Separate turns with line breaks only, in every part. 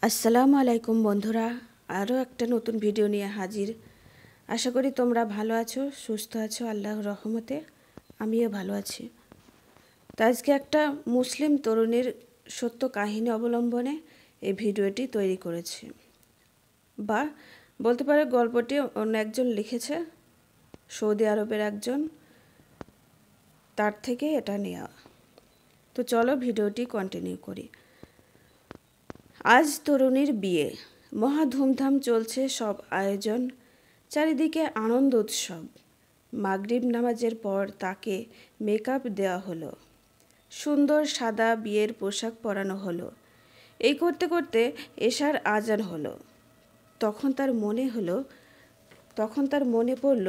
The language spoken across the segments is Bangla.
আসসালামু আলাইকুম বন্ধুরা, আরও একটা নতুন ভিডিও নিয়ে হাজির। আশা করি তোমরা ভালো আছো, সুস্থ আছো, আল্লাহর রহমতে আমিও ভালো আছি। তো আজকে একটা মুসলিম তরুণীর সত্য কাহিনী অবলম্বনে এই ভিডিওটি তৈরি করেছি, বা বলতে পারে গল্পটি অন্য একজন লিখেছে, সৌদি আরবের একজন, তার থেকে এটা নেওয়া। তো চলো ভিডিওটি কন্টিনিউ করি। আজ তরুণীর বিয়ে, মহা ধুমধাম চলছে সব আয়োজন, চারিদিকে আনন্দ উৎসব। মাগরিব নামাজের পর তাকে মেকআপ দেওয়া হলো, সুন্দর সাদা বিয়ের পোশাক পরানো হলো। এই করতে করতে এশার আজান হলো। তখন তার মনে পড়ল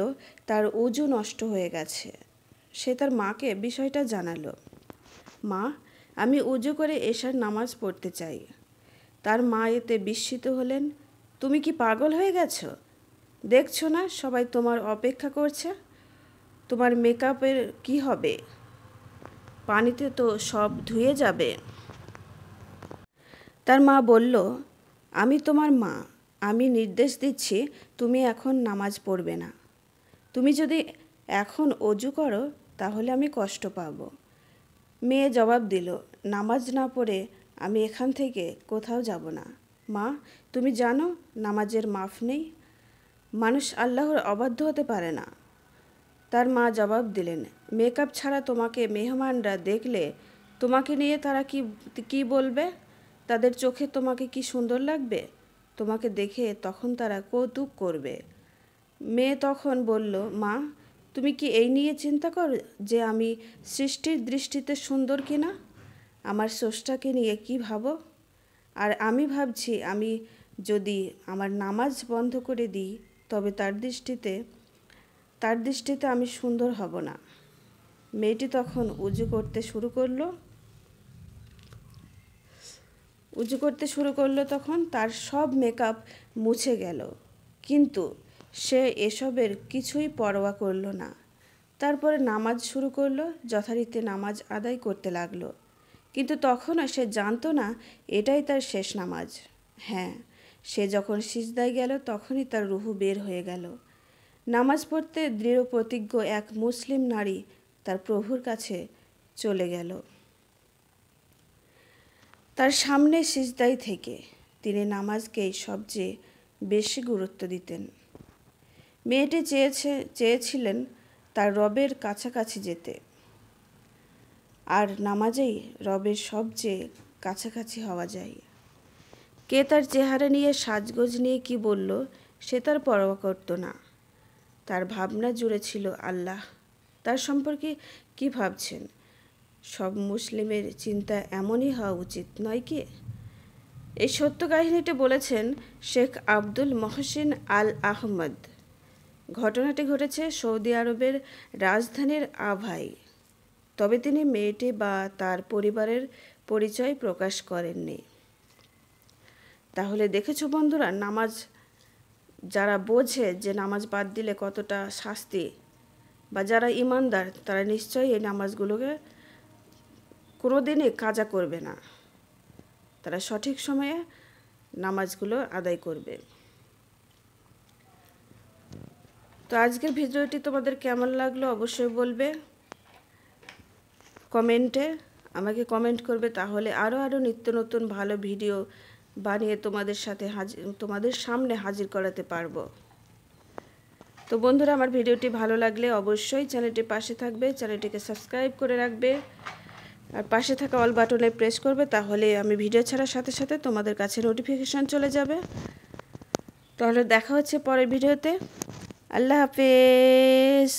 তার ওযু নষ্ট হয়ে গেছে। সে তার মাকে বিষয়টা জানালো। মা, আমি ওযু করে এশার নামাজ পড়তে চাই। তার মা এতে বিস্মিত হলেন। তুমি কি পাগল হয়ে গেছো? দেখছো না সবাই তোমার অপেক্ষা করছে? তোমার মেকআপের কি হবে? পানিতে তো সব ধুয়ে যাবে। তার মা বলল, আমি তোমার মা, আমি নির্দেশ দিচ্ছি তুমি এখন নামাজ পড়বে না। তুমি যদি এখন ওযু করো তাহলে আমি কষ্ট পাব। মেয়ে জবাব দিল, নামাজ না পড়ে আমি এখান থেকে কোথাও যাব না। মা, তুমি জানো নামাজের মাফ নেই, মানুষ আল্লাহর অবাধ্য হতে পারে না। তার মা জবাব দিলেন, মেকআপ ছাড়া তোমাকে মেহমানরা দেখলে তোমাকে নিয়ে তারা কি বলবে? তাদের চোখে তোমাকে কি সুন্দর লাগবে? তোমাকে দেখে তখন তারা কৌতুক করবে। মেয়ে তখন বলল, মা, তুমি কি এই নিয়ে চিন্তা করো যে আমি সৃষ্টির দৃষ্টিতে সুন্দর কিনা? আমার স্রষ্টাকে নিয়ে কি ভাবো? আর আমি ভাবছি আমি যদি আমার নামাজ বন্ধ করে দিই তবে তার দৃষ্টিতে আমি সুন্দর হব না। মেয়েটি তখন উজু করতে শুরু করলো তখন তার সব মেকআপ মুছে গেল, কিন্তু সে এসবের কিছুই পরোয়া করলো না। তারপরে নামাজ শুরু করলো, যথারীতি নামাজ আদায় করতে লাগলো। কিন্তু তখনও সে জানতো না এটাই তার শেষ নামাজ। হ্যাঁ, সে যখন সিজদায় গেল তখনই তার রুহু বের হয়ে গেল। নামাজ পড়তে দৃঢ় প্রতিজ্ঞ এক মুসলিম নারী তার প্রভুর কাছে চলে গেল। তার সামনে সিজদায় থেকে তিনি নামাজকেই সবচেয়ে বেশি গুরুত্ব দিতেন। মেয়েটি চেয়েছিলেন তার রবের কাছাকাছি যেতে, আর নামাজেই রবের সবচেয়ে কাছাকাছি হওয়া যায়। কে তার চেহারা নিয়ে সাজগোজ নিয়ে কি বলল সে তার পরোয়া করত না। তার ভাবনা জুড়ে ছিল আল্লাহ তার সম্পর্কে কি ভাবছেন। সব মুসলিমের চিন্তা এমনই হওয়া উচিত নয় কি? এই সত্য কাহিনীটি বলেছেন শেখ আব্দুল মহসিন আল আহমদ। ঘটনাটি ঘটেছে সৌদি আরবের রাজধানীর আভায়। তবে তিনি মেয়েটি বা তার পরিবারের পরিচয় প্রকাশ করেননি। তাহলে দেখেছো বন্ধুরা, নামাজ যারা বোঝে যে নামাজ বাদ দিলে কতটা শাস্তি, বা যারা ইমানদার তারা নিশ্চয়ই এই নামাজগুলোকে কোনোদিনই কাজা করবে না। তারা সঠিক সময়ে নামাজগুলো আদায় করবে। তো আজকের ভিডিওটি তোমাদের কেমন লাগলো অবশ্যই বলবে কমেন্টে, আমাকে কমেন্ট করবে, তাহলে আরও নিত্য নতুন ভালো ভিডিও বানিয়ে তোমাদের সামনে হাজির করাতে পারবো। তো বন্ধুরা, আমার ভিডিওটি ভালো লাগলে অবশ্যই চ্যানেলটির পাশে থাকবে, চ্যানেলটিকে সাবস্ক্রাইব করে রাখবে, আর পাশে থাকা অল বাটনে প্রেস করবে, তাহলে আমি ভিডিও ছাড়ার সাথে সাথে তোমাদের কাছে নোটিফিকেশান চলে যাবে। তাহলে দেখা হচ্ছে পরের ভিডিওতে। আল্লাহ হাফেজ।